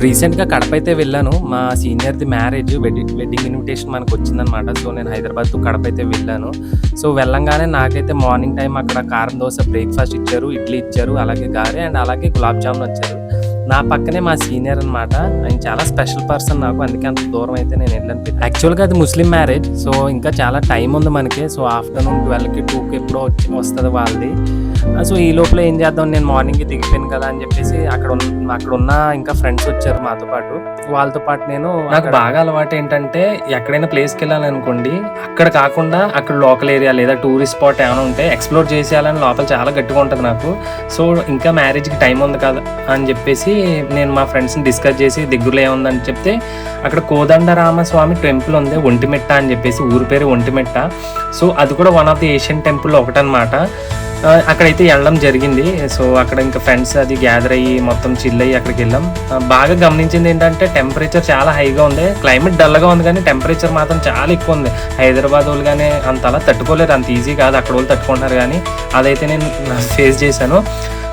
రీసెంట్‌గా కడప అయితే వెళ్ళాను. మా సీనియర్‌ది మ్యారేజ్ వెడ్డింగ్ ఇన్విటేషన్ మనకొచ్చిందనమాట. సో, నేను హైదరాబాద్ టు కడప అయితే వెళ్ళాను. సో, వెళ్ళంగానే నాకైతే మార్నింగ్ టైమ్ అక్కడ కారం దోస బ్రేక్‌ఫాస్ట్ ఇచ్చారు, ఇడ్లీ ఇచ్చారు, అలాగే గారె అండ్ అలాగే గులాబ్ జామున్ వచ్చారు. నా పక్కనే మా సీనియర్ అనమాట. ఆయన చాలా స్పెషల్ పర్సన్ నాకు. అందుకే అంత దూరం అయితే నేను వెళ్ళాను. యాక్చువల్‌గా అది ముస్లిం మ్యారేజ్. సో, ఇంకా చాలా టైం ఉంది మనకి. సో, ఆఫ్టర్‌నూన్ 12కి 2కి ఎప్పుడో వస్తది వాళ్ళది. సో, ఈ లోపల ఏం చేద్దాం, నేను మార్నింగే దిగిపోయాను కదా అని చెప్పేసి అక్కడున్న ఇంకా ఫ్రెండ్స్ వచ్చారు మాతో పాటు. వాళ్ళతో పాటు నాకు బాగా అలవాటు ఏంటంటే ఎక్కడైనా ప్లేస్‌కి వెళ్ళాలనుకోండి, అక్కడ కాకుండా అక్కడ లోకల్ ఏరియా లేదా టూరిస్ట్ స్పాట్ ఏమైనా ఉంటే ఎక్స్‌ప్లోర్ చేసేయాలని లోపల చాలా గట్టిగా ఉంటుంది నాకు. సో, ఇంకా మ్యారేజ్‌కి టైం ఉంది కదా అని చెప్పేసి నేను మా ఫ్రెండ్స్ని డిస్కస్ చేసి దగ్గరలో ఏముందని చెప్తే అక్కడ కోదండరామస్వామి టెంపుల్ ఉంది, ఒంటిమిట్ట అని చెప్పేసి, ఊరి పేరు ఒంటిమిట్ట. సో, అది కూడా one of the Asian temple ఒకటనమాట. అక్కడైతే వెళ్ళడం జరిగింది. సో, అక్కడ ఇంకా ఫ్రెండ్స్ అది గ్యాదర్ అయ్యి మొత్తం చిల్ అయ్యి అక్కడికి వెళ్ళాం. బాగా గమనించింది ఏంటంటే టెంపరేచర్ చాలా హైగా ఉంది. క్లైమేట్ డల్గా ఉంది కానీ టెంపరేచర్ మాత్రం చాలా ఎక్కువ ఉంది. హైదరాబాద్ వాళ్ళు కానీ అంత అలా తట్టుకోలేరు, అంత ఈజీ కాదు. అక్కడ వాళ్ళు తట్టుకుంటున్నారు కానీ అదైతే నేను ఫేస్ చేశాను.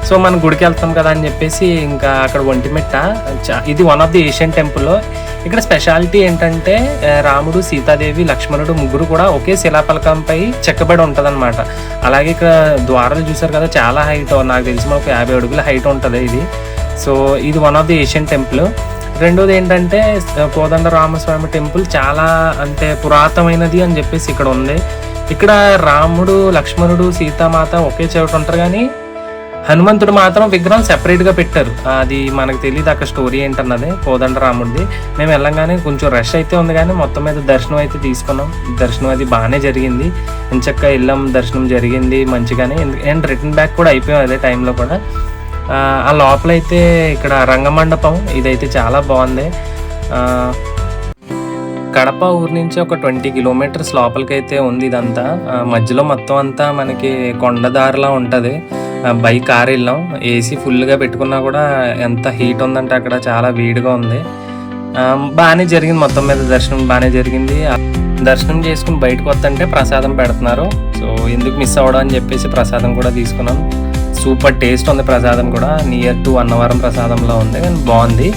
సో, మనం గుడికి వెళ్తాం కదా అని చెప్పేసి ఇంకా అక్కడ ఒంటిమిట్ట, ఇది one of the Asian temple. ఇక్కడ స్పెషాలిటీ ఏంటంటే రాముడు, సీతాదేవి, లక్ష్మణుడు ముగ్గురు కూడా ఒకే శిలాఫలకంపై చెక్కబడి ఉంటుందన్నమాట. అలాగే ఇక్కడ ద్వారాలు చూసారు కదా, చాలా హైట్, నాకు తెలిసి ఒక 50 అడుగుల హైట్ ఉంటుంది ఇది. సో, ఇది one of the Asian temple. రెండోది ఏంటంటే కోదండరామస్వామి టెంపుల్ చాలా అంటే పురాతనమైనది అని చెప్పేసి ఇక్కడ ఉంది. ఇక్కడ రాముడు, లక్ష్మణుడు, సీతామాత ఒకే చోట ఉంటారు కానీ హనుమంతుడు మాత్రం విగ్రహం సెపరేట్గా పెట్టారు. అది మనకు తెలియదు అక్కడ స్టోరీ ఏంటన్నది కోదండరాముడిది. మేము వెళ్ళంగానే కొంచెం రష్ అయితే ఉంది కానీ మొత్తం మీద దర్శనం అయితే తీసుకున్నాం. దర్శనం అది బాగానే జరిగింది. ఎంచక్కా వెళ్ళాం, దర్శనం జరిగింది మంచిగానే. అండ్ రిటర్న్ బ్యాక్ కూడా అయిపోయాం అదే టైంలో కూడా. ఆ లోపలైతే ఇక్కడ రంగమండపం ఇదైతే చాలా బాగుంది. కడప ఊరు నుంచి ఒక 20 కిలోమీటర్స్ లోపలికైతే ఉంది ఇదంతా. మధ్యలో మొత్తం అంతా మనకి కొండదారిలా ఉంటుంది. బై కార్ వెళ్ళాం, ఏసీ ఫుల్గా పెట్టుకున్నా కూడా ఎంత హీట్ ఉందంటే అక్కడ చాలా వేడిగా ఉంది. బాగానే జరిగింది, మొత్తం మీద దర్శనం బాగానే జరిగింది. దర్శనం చేసుకుని బయటకు వస్తుంటే ప్రసాదం పెడుతున్నారు. సో, ఎందుకు మిస్ అవ్వడం అని చెప్పేసి ప్రసాదం కూడా తీసుకున్నాం. సూపర్ టేస్ట్ ఉంది ప్రసాదం కూడా. నియర్ టు అన్నవరం ప్రసాదంలో ఉంది కానీ బాగుంది.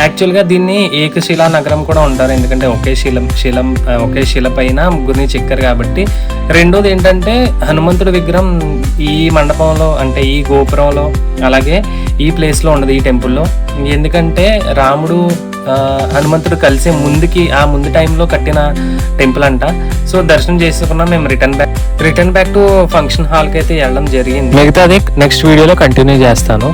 యాక్చువల్గా దీన్ని ఏకశిలా నగరం కూడా ఉంటారు, ఎందుకంటే ఒకే శిల పైన ముగ్గురిని చెక్కారు కాబట్టి. రెండోది ఏంటంటే హనుమంతుడి విగ్రహం ఈ మండపంలో అంటే ఈ గోపురంలో అలాగే ఈ ప్లేస్లో ఉండదు, ఈ టెంపుల్లో. ఎందుకంటే రాముడు హనుమంతుడు కలిసే ముందు టైంలో కట్టిన టెంపుల్ అంట. సో, దర్శనం చేసుకున్నాం. మేము రిటర్న్ బ్యాక్ టు ఫంక్షన్ హాల్కి అయితే వెళ్ళడం జరిగింది. మిగతాది నెక్స్ట్ వీడియోలో కంటిన్యూ చేస్తాను.